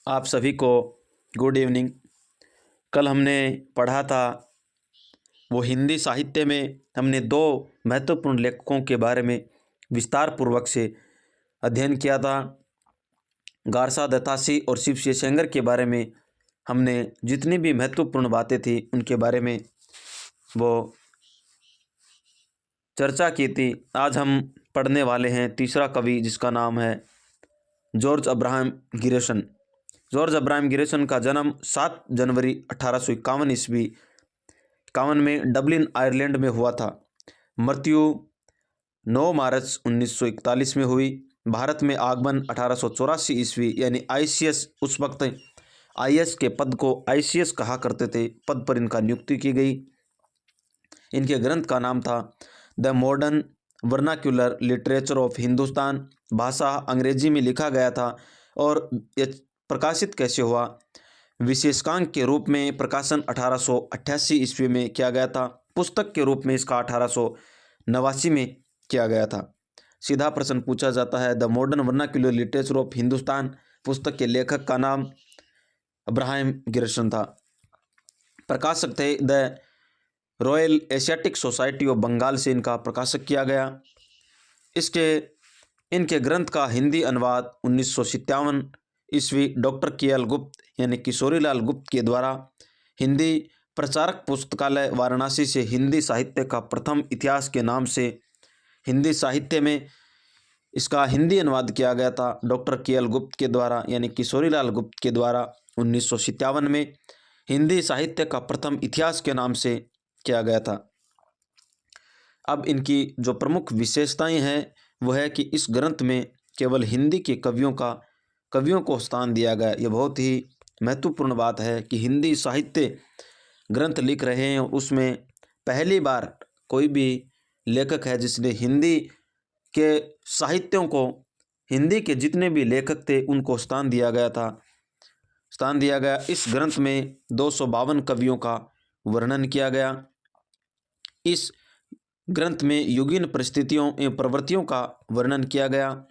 आप सभी को गुड इवनिंग। कल हमने पढ़ा था वो हिंदी साहित्य में हमने दो महत्वपूर्ण लेखकों के बारे में विस्तार पूर्वक से अध्ययन किया था। गारसा दत्तासी और शिव सेंगर के बारे में हमने जितनी भी महत्वपूर्ण बातें थी उनके बारे में वो चर्चा की थी। आज हम पढ़ने वाले हैं तीसरा कवि जिसका नाम है जॉर्ज अब्राहम गिरेसन। जॉर्ज अब्राहम गिरेसन का जन्म 7 जनवरी 1851 ईस्वी 51 में डबलिन आयरलैंड में हुआ था। मृत्यु 9 मार्च 1941 में हुई। भारत में आगमन 1884 ईस्वी यानी आईसीएस, उस वक्त आईएएस के पद को आईसीएस कहा करते थे, पद पर इनका नियुक्ति की गई। इनके ग्रंथ का नाम था the modern vernacular literature of Hindustan. भाषा अंग्रेजी में लिखा गया था और यह प्रकाशित कैसे हुआ? विशेषांक के रूप में प्रकाशन 1888 ईस्वी में किया गया था। पुस्तक के रूप में इसका 1889 में किया गया था। सीधा प्रश्न पूछा जाता है, the modern vernacular literature of Hindustan पुस्तक के लेखक का नाम अब्राहम गिरेसन था। प्रकाशक थे the Royal Asiatic Society of Bengal से इनका प्रकाशक किया गया। इनके ग्रंथ का हिंदी अनुवाद 1957 ईस्वी डॉक्टर के.एल. गुप्त यानी किशोरीलाल गुप्त के द्वारा हिंदी प्रचारक पुस्तकालय वाराणसी से हिंदी साहित्य का प्रथम इतिहास के नाम से हिंदी साहित्य में इसका हिंदी अनुवाद किया गया था। Doctor KL. गुप्त के द्वारा यानी किशोरीलाल गुप्त के द्वारा 1957 में हिंदी साहित्य का प्रथम इतिहास के नाम से किया गया था। अब इनकी जो प्रमुख विशेषताएं हैं वह है कि इस ग्रंथ में केवल हिंदी के कवियों को स्थान दिया गया। यह बहुत ही महत्वपूर्ण बात है कि हिंदी साहित्य ग्रंथ लिख रहे हैं और उसमें पहली बार कोई भी लेखक है जिसने हिंदी के साहित्यों को, हिंदी के जितने भी लेखक थे उनको स्थान दिया गया। इस ग्रंथ में 252 कवियों का वर्णन किया गया। इस ग्रंथ में युगीन परिस्थितियों एवं प्रवृत्तियों का वर्णन किया गया।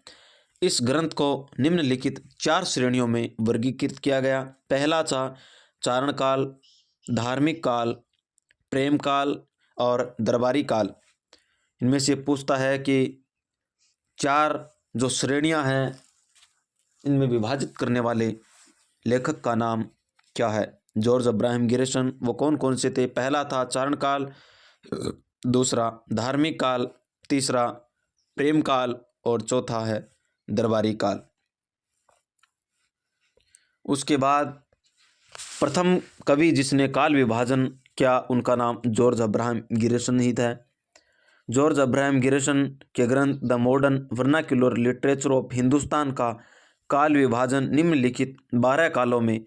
इस ग्रंथ को निम्नलिखित 4 श्रेणियों में वर्गीकृत किया गया। पहला था चारण काल, धार्मिक काल, प्रेम काल और दरबारी काल। इनमें से पूछता है कि 4 जो श्रेणियां हैं इनमें विभाजित करने वाले लेखक का नाम क्या है? जॉर्ज अब्राहम गिरेसन वो कौन कौन से थे? पहला था चारण काल, दूसरा धार्मिक काल, तीसरा प्रेम काल और चौथा है दरबारी काल। उसके बाद प्रथम कवि जिसने काल विभाजन किया उनका नाम जॉर्ज अब्राहम गिरेसन ही था। जॉर्ज अब्राहम गिरेसन के ग्रंथ the modern vernacular literature of Hindustan का काल विभाजन निम्नलिखित 12 कालों में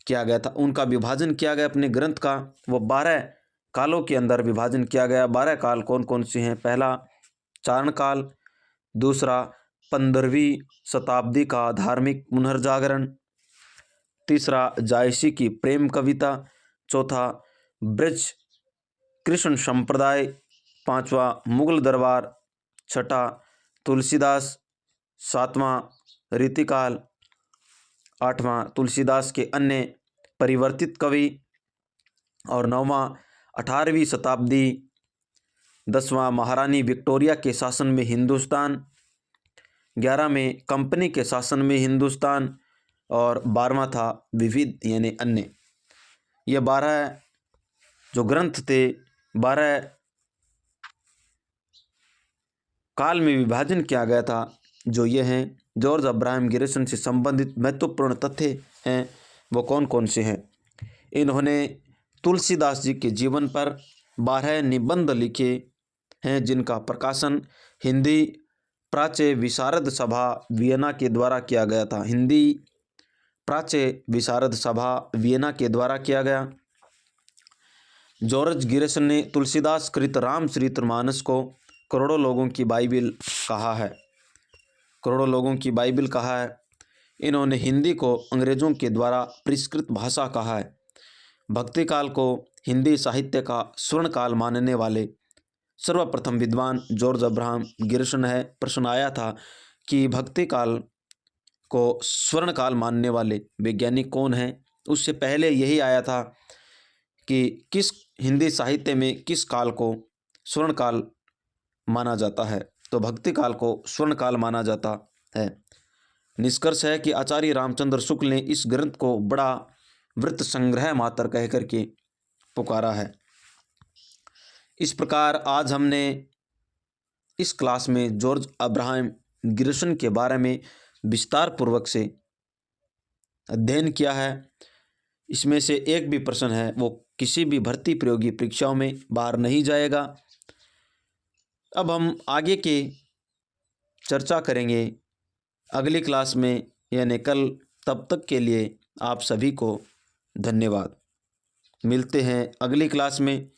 किया गया था। उनका विभाजन किया गया अपने ग्रंथ का, वो 12 कालों के अंदर विभाजन किया गया। 12 काल कौन कौन से हैं? पहला चारण काल, दूसरा 15वीं शताब्दी का धार्मिक पुनर्जागरण, तीसरा जायसी की प्रेम कविता, चौथा ब्रज कृष्ण संप्रदाय, पांचवा मुगल दरबार, छठा तुलसीदास, सातवां रीतिकाल, आठवां तुलसीदास के अन्य परिवर्तित कवि और नौवां 18वीं शताब्दी, 10वां महारानी विक्टोरिया के शासन में हिंदुस्तान, 11वें कंपनी के शासन में हिंदुस्तान और 12वां था विविध यानी अन्य। ये 12 जो ग्रंथ थे 12 काल में विभाजन किया गया था। जो ये हैं जॉर्ज अब्राहम गिरेसन से संबंधित महत्वपूर्ण तथ्य हैं वो कौन कौन से हैं? इन्होंने तुलसीदास जी के जीवन पर 12 निबंध लिखे हैं जिनका प्रकाशन हिंदी प्राच्य विशारद सभा वियना के द्वारा किया गया था। हिंदी प्राच्य विशारद सभा वियना के द्वारा किया गया। जॉर्ज गिरेसन ने तुलसीदास कृत रामचरितमानस को करोड़ों लोगों की बाइबिल कहा है। इन्होंने हिंदी को अंग्रेजों के द्वारा परिष्कृत भाषा कहा है। भक्ति काल को हिंदी साहित्य का स्वर्ण काल मानने वाले सर्वप्रथम विद्वान जॉर्ज अब्राहम गिरेसन है। प्रश्न आया था कि भक्ति काल को स्वर्ण काल मानने वाले वैज्ञानिक कौन हैं? उससे पहले यही आया था कि किस हिंदी साहित्य में किस काल को स्वर्ण काल माना जाता है, तो भक्ति काल को स्वर्ण काल माना जाता है। निष्कर्ष है कि आचार्य रामचंद्र शुक्ल ने इस ग्रंथ को बड़ा वृत्त संग्रह मात्र कह करके पुकारा है। इस प्रकार आज हमने इस क्लास में जॉर्ज अब्राहम ग्रिशम के बारे में विस्तार पूर्वक से अध्ययन किया है। इसमें से एक भी प्रश्न है वो किसी भी भर्ती प्रयोगी परीक्षाओं में बाहर नहीं जाएगा। अब हम आगे की चर्चा करेंगे अगली क्लास में, यानी कल। तब तक के लिए आप सभी को धन्यवाद। मिलते हैं अगली क्लास में।